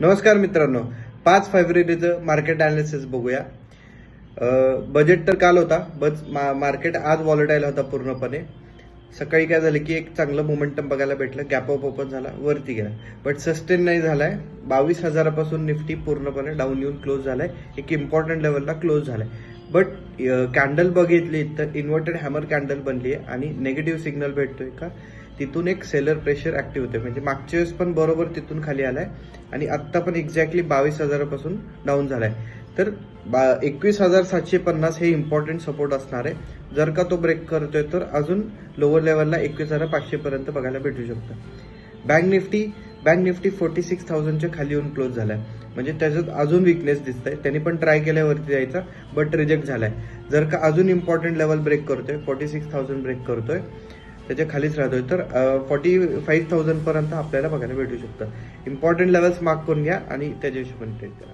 नमस्कार मित्रांनो, 5 फेब्रुवारीचं market analysis बघूया. बजेट तर काल होता, बट मार्केट आज व्हॉलेटाईल होता पूर्णपणे. सकाळी काय झालं की एक चांगलं मोमेंटम बघायला भेटलं, गॅप अप ओपन झाला, वरती गेला, बट सस्टेन नाही झालाय. 22,000पासून निफ्टी पूर्णपणे डाऊन येऊन क्लोज झालाय, एक इम्पॉर्टंट लेवलला क्लोज झालाय. बट कॅन्डल बघितली तर इन्व्हर्टेड हॅमर कॅन्डल बनली आहे आणि नेगेटिव्ह सिग्नल भेटतोय का तिथून एक सेलर प्रेशर ऍक्टिव्ह होते. म्हणजे मागच्या वेळेस पण बरोबर तिथून खाली आलाय आणि आत्ता पण एक्झॅक्टली 22,000पासून डाऊन झालाय. तर 21,750 हे इम्पॉर्टंट सपोर्ट असणार आहे. जर का तो ब्रेक करतोय तर अजून लोअर लेवलला 21,500 पर्यंत बघायला भेटू शकतं. बँक निफ्टी 46,000च्या खाली येऊन क्लोज झालाय. म्हणजे त्याच्यात अजून विकनेस दिसतंय. त्यांनी पण ट्राय केल्यावरती जायचा, बट रिजेक्ट झालाय. जर का अजून इम्पॉर्टंट लेवल ब्रेक करतोय, 46,000 ब्रेक करतोय, त्याच्या खालीच राहतोय, तर 45,000 पर्यंत आपल्याला बघायला भेटू शकतं. इम्पॉर्टंट लेवल्स मार्क करून घ्या आणि त्याच्या हिशोबाने ट्रेड करा.